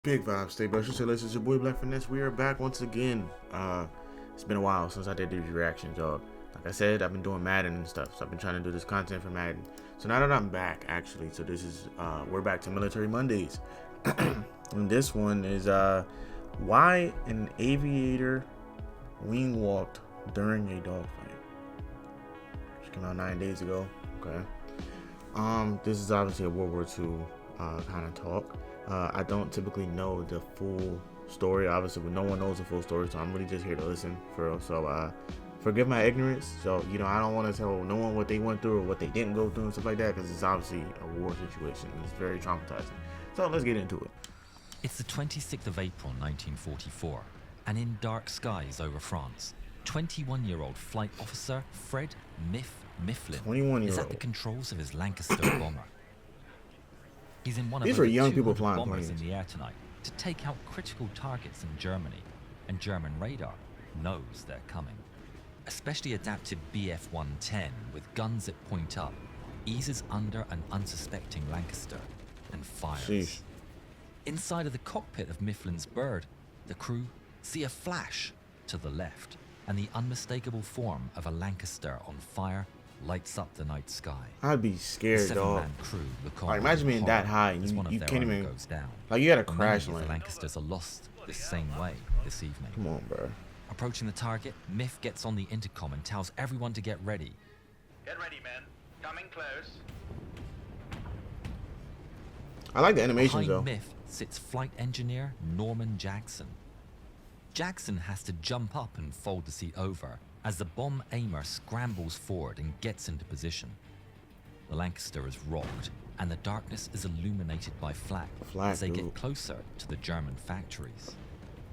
Big vibes, stay blessed. So this is your boy blkfinesse. We are back once again. It's been a while since I did these reactions, y'all. Like I said, I've been doing Madden and stuff, so I've been trying to do this content for Madden. So now that I'm back, actually, so this is we're back to Military Mondays. And this one is why an aviator wing walked during a dogfight. Just came out 9 days ago. Okay. This is obviously a World War II kind of talk. I don't typically know the full story. Obviously, no one knows the full story, so I'm really just here to listen for real. So, forgive my ignorance. So, I don't want to tell no one what they went through or what they didn't go through and stuff like that, because it's obviously a war situation. It's very traumatizing. So, let's get into it. It's the 26th of April, 1944, and in dark skies over France, 21-year-old flight officer Fred Mifflin is at the controls of his Lancaster bomber. He's in one of These are young people flying bombers planes in the air tonight to take out critical targets in Germany, and German radar knows they're coming. A specially adapted Bf-110 with guns that point up eases under an unsuspecting Lancaster and fires. Sheesh. Inside of the cockpit of Mifflin's bird, the crew see a flash to the left, and the unmistakable form of a Lancaster on fire lights up the night sky. I'd be scared, dog. Crew like, imagine being that high and you can't even goes down. Like, you gotta crash land. The Lancasters are lost the same way this evening. Come on, bro. Approaching the target, Miff gets on the intercom and tells everyone to get ready. Get ready, men. Coming close. I like the animations, Behind though. Miff sits flight engineer Norman Jackson. Jackson has to jump up and fold the seat over as the bomb aimer scrambles forward and gets into position. The Lancaster is rocked, and the darkness is illuminated by flak as they get closer to the German factories.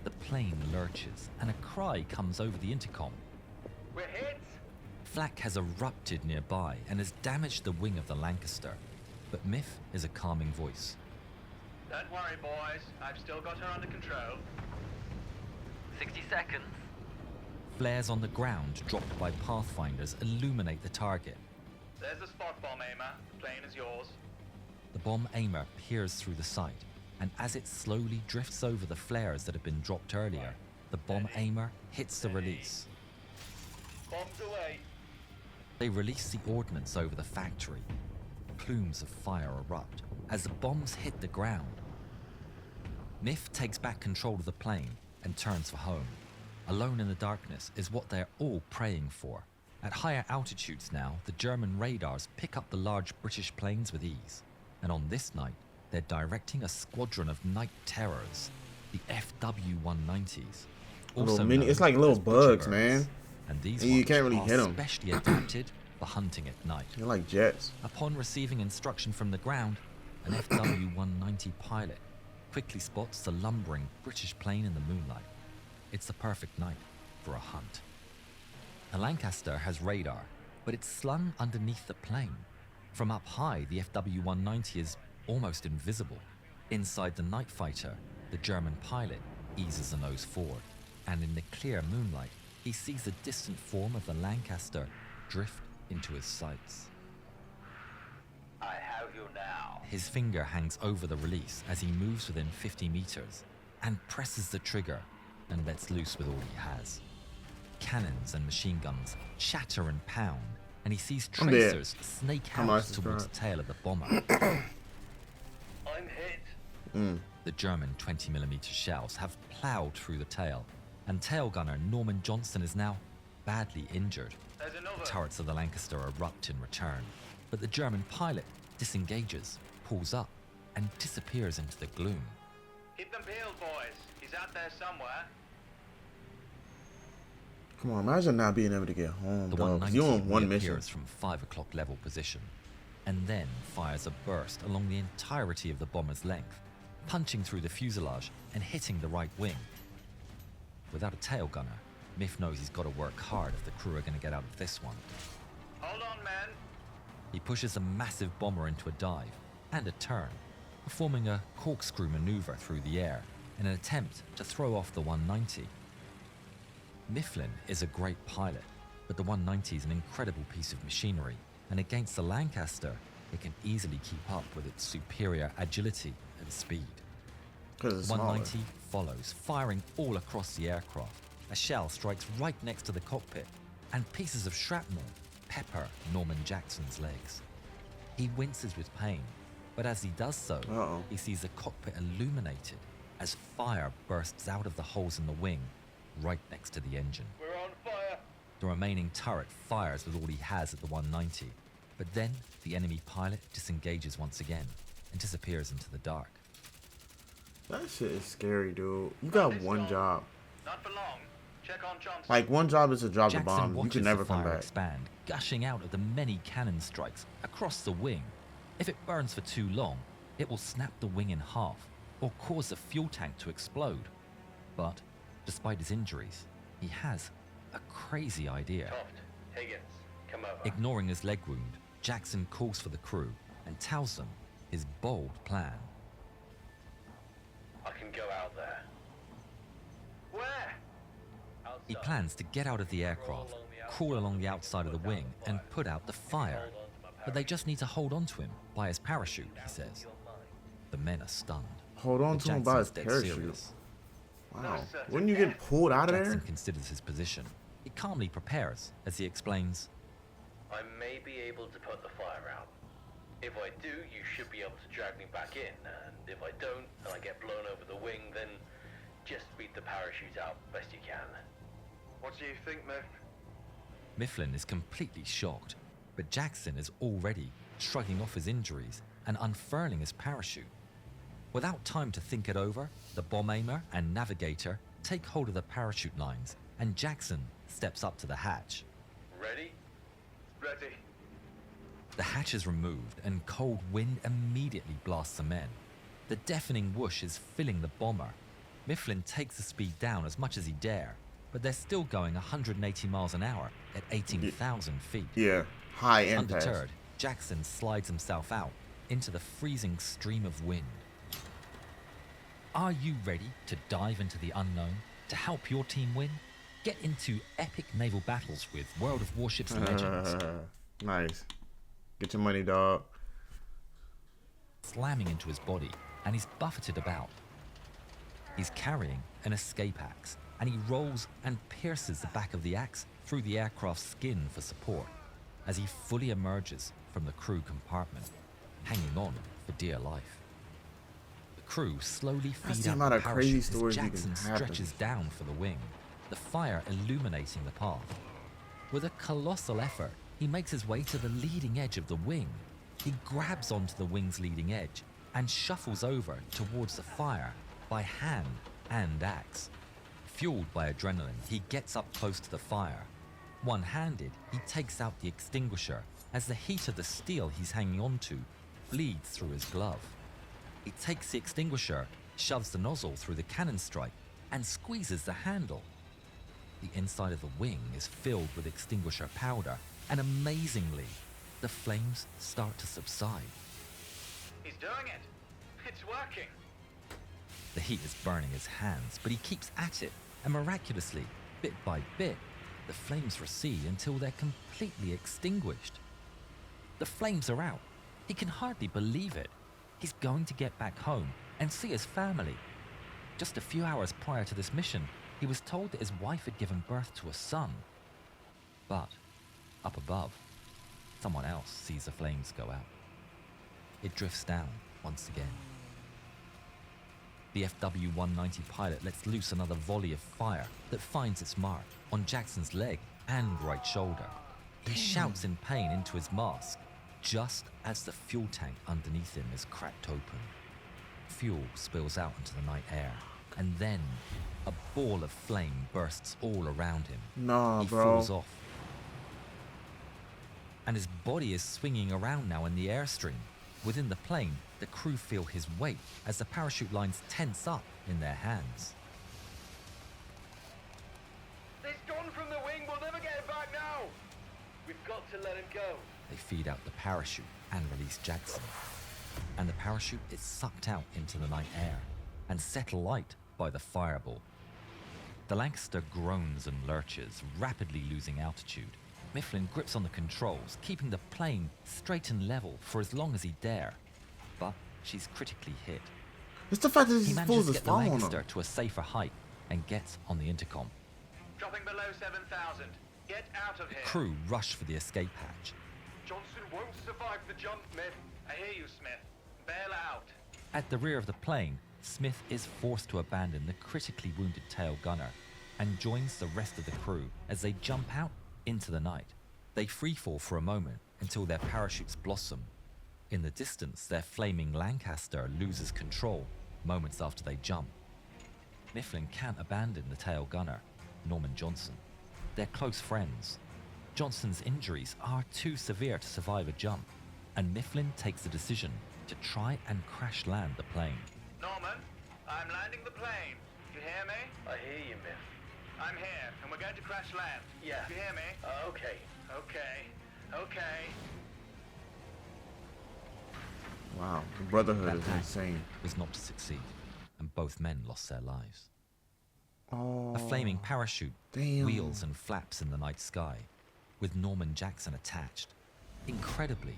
The plane lurches, and a cry comes over the intercom. We're hit! Flak has erupted nearby and has damaged the wing of the Lancaster, but Miff is a calming voice. Don't worry, boys. I've still got her under control. 60 seconds. Flares on the ground dropped by pathfinders illuminate the target. There's the spot bomb aimer. Plane is yours. The bomb aimer peers through the sight, and as it slowly drifts over the flares that have been dropped earlier, the bomb aimer hits the release. Bombs away. They release the ordnance over the factory. Plumes of fire erupt as the bombs hit the ground. Miff takes back control of the plane and turns for home. Alone in the darkness is what they're all praying for. At higher altitudes now, the German radars pick up the large British planes with ease. And on this night, they're directing a squadron of night terrors, the FW-190s. It's like little bugs, man. And these you can't really hit them. Specially adapted for hunting at night. They're like jets. Upon receiving instruction from the ground, an FW-190 pilot quickly spots the lumbering British plane in the moonlight. It's the perfect night for a hunt. The Lancaster has radar, but it's slung underneath the plane. From up high, the FW-190 is almost invisible. Inside the night fighter, the German pilot eases the nose forward, and in the clear moonlight, he sees the distant form of the Lancaster drift into his sights. I have you now. His finger hangs over the release as he moves within 50 meters and presses the trigger and lets loose with all he has. Cannons and machine guns shatter and pound, and he sees tracers snake out towards the tail of the bomber. I'm hit. The German 20mm shells have plowed through the tail, and tail gunner Norman Johnson is now badly injured. There's another. The turrets of the Lancaster erupt in return, but the German pilot disengages, pulls up, and disappears into the gloom. Keep them peeled, boys. He's out there somewhere. Come on, imagine not being able to get home, The dog. You're on one mission. Appears from 5 o'clock level position, and then fires a burst along the entirety of the bomber's length, punching through the fuselage and hitting the right wing. Without a tail gunner, Miff knows he's got to work hard if the crew are going to get out of this one. Hold on, men. He pushes a massive bomber into a dive and a turn, performing a corkscrew maneuver through the air in an attempt to throw off the 190. Mifflin is a great pilot, but the 190 is an incredible piece of machinery, and against the Lancaster, it can easily keep up with its superior agility and speed. Because it's 190 follows, firing all across the aircraft. A shell strikes right next to the cockpit, and pieces of shrapnel pepper Norman Jackson's legs. He winces with pain, but as he does so, he sees the cockpit illuminated as fire bursts out of the holes in the wing right next to the engine. We're on fire. The remaining turret fires with all he has at the 190, but then the enemy pilot disengages once again and disappears into the dark. That shit is scary, dude. You got one job. Not for long. Check on Johnson. Like, one job is to drop the Jackson bomb. You watches can never the come fire back. expand, gushing out of the many cannon strikes across the wing. If it burns for too long, it will snap the wing in half or cause the fuel tank to explode. But despite his injuries, he has a crazy idea. Toft, Higgins, come over. Ignoring his leg wound, Jackson calls for the crew and tells them his bold plan. I can go out there. Where? He plans to get out of the aircraft, crawl along the outside of the wing, and put out the fire. But they just need to hold on to him by his parachute, he says. The men are stunned. Hold on but to him by his Jackson's dead parachute. serious. Wow. Wouldn't you get pulled out of Jackson there? considers his position. He calmly prepares as he explains, I may be able to put the fire out. If I do, you should be able to drag me back in. And if I don't, and I get blown over the wing, then just beat the parachute out best you can. What do you think, Miff? Mifflin is completely shocked, but Jackson is already shrugging off his injuries and unfurling his parachute. Without time to think it over, the bomb aimer and navigator take hold of the parachute lines, and Jackson steps up to the hatch. Ready? Ready. The hatch is removed, and cold wind immediately blasts the men. The deafening whoosh is filling the bomber. Mifflin takes the speed down as much as he dare, but they're still going 180 miles an hour at 18,000 feet. Yeah, high end pass. Undeterred, Jackson slides himself out into the freezing stream of wind. Are you ready to dive into the unknown to help your team win? Get into epic naval battles with World of Warships Legends. Nice. Get your money, dog. Slamming into his body, and he's buffeted about. He's carrying an escape axe, and he rolls and pierces the back of the axe through the aircraft's skin for support as he fully emerges from the crew compartment, hanging on for dear life. The crew slowly That's feed the out amount the of crazy parachute as stories you can Jackson happen. stretches down for the wing, the fire illuminating the path. With a colossal effort, he makes his way to the leading edge of the wing. He grabs onto the wing's leading edge and shuffles over towards the fire by hand and axe. Fueled by adrenaline, he gets up close to the fire. One-handed, he takes out the extinguisher as the heat of the steel he's hanging onto bleeds through his glove. He takes the extinguisher, shoves the nozzle through the cannon strike, and squeezes the handle. The inside of the wing is filled with extinguisher powder, and amazingly, the flames start to subside. He's doing it. It's working. The heat is burning his hands, but he keeps at it, and miraculously, bit by bit, the flames recede until they're completely extinguished. The flames are out. He can hardly believe it. He's going to get back home and see his family. Just a few hours prior to this mission, he was told that his wife had given birth to a son. But, up above, someone else sees the flames go out. It drifts down once again. The FW-190 pilot lets loose another volley of fire that finds its mark on Jackson's leg and right shoulder. He shouts in pain into his mask, just as the fuel tank underneath him is cracked open. Fuel spills out into the night air, and then a ball of flame bursts all around him. Nah, He bro. falls off, and his body is swinging around now in the airstream. Within the plane, the crew feel his weight as the parachute lines tense up in their hands. It's gone from the wing. We'll never get it back now. We've got to let him go. They feed out the parachute and release Jackson. And the parachute is sucked out into the night air and set alight by the fireball. The Lancaster groans and lurches, rapidly losing altitude. Mifflin grips on the controls, keeping the plane straight and level for as long as he dare. But she's critically hit. It's the fact that He these manages fools to is get the following Lancaster him. to a safer height and gets on the intercom. Dropping below 7,000. Get out of here. The crew rush for the escape hatch. Johnson won't survive the jump, Smith. I hear you, Smith. Bail out. At the rear of the plane, Smith is forced to abandon the critically wounded tail gunner and joins the rest of the crew as they jump out into the night. They freefall for a moment until their parachutes blossom. In the distance, their flaming Lancaster loses control moments after they jump. Mifflin can't abandon the tail gunner, Norman Johnson. They're close friends. Johnson's injuries are too severe to survive a jump, and Mifflin takes the decision to try and crash land the plane. Norman, I'm landing the plane. You hear me? I hear you, Miff. I'm here, and we're going to crash land. Yeah. You hear me? Okay. Okay. Wow, the brotherhood That is plan insane. was not to succeed, and both men lost their lives. Oh, A flaming parachute damn. wheels and flaps in the night sky, with Norman Jackson attached. Incredibly,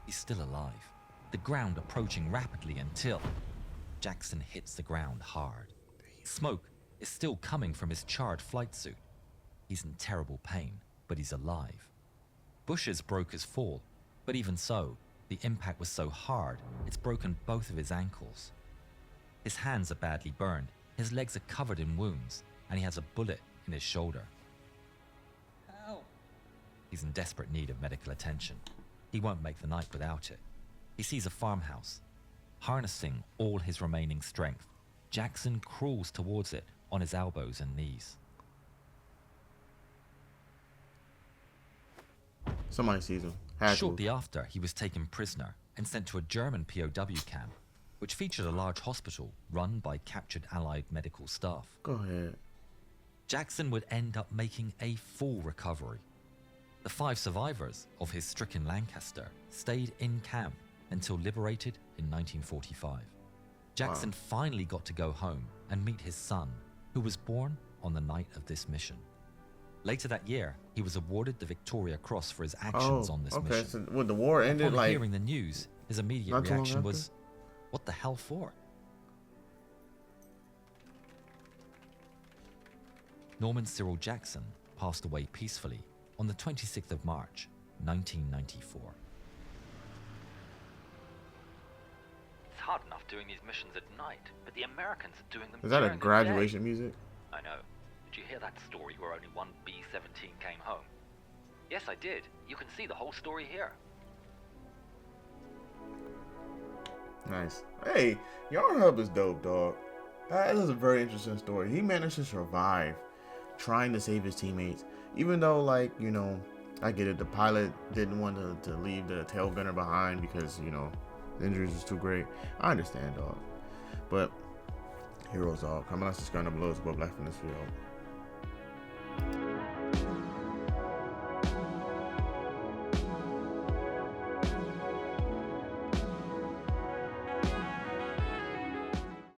he's still alive. The ground approaching rapidly until Jackson hits the ground hard. Smoke is still coming from his charred flight suit. He's in terrible pain, but he's alive. Bushes broke his fall, but even so, the impact was so hard, it's broken both of his ankles. His hands are badly burned, his legs are covered in wounds, and he has a bullet in his shoulder. Help! He's in desperate need of medical attention. He won't make the night without it. He sees a farmhouse. Harnessing all his remaining strength, Jackson crawls towards it on his elbows and knees. Somebody sees him. Had to. Shortly after, he was taken prisoner and sent to a German POW camp, which featured a large hospital run by captured Allied medical staff. Go ahead. Jackson would end up making a full recovery. The 5 survivors of his stricken Lancaster stayed in camp until liberated in 1945. Jackson finally got to go home and meet his son, who was born on the night of this mission. Later that year, he was awarded the Victoria Cross for his actions on this okay. mission. So when the war ended, Upon like hearing the news, his immediate not too long reaction after? was, "What the hell for?" Norman Cyril Jackson passed away peacefully on the 26th of March, 1994. It's hard enough doing these missions at night, but the Americans are doing them is that a during the graduation music? day. I know. Did you hear that story where only one B-17 came home? Yes, I did. You can see the whole story here. Nice. Hey, Yarnhub is dope, dog. That is a very interesting story. He managed to survive trying to save his teammates, even though, like, you know, I get it. The pilot didn't want to leave the tail gunner behind because, you know, the injuries was too great. I understand, dog. But heroes, dog. Comment, like, subscribe down below. It's WW2 video.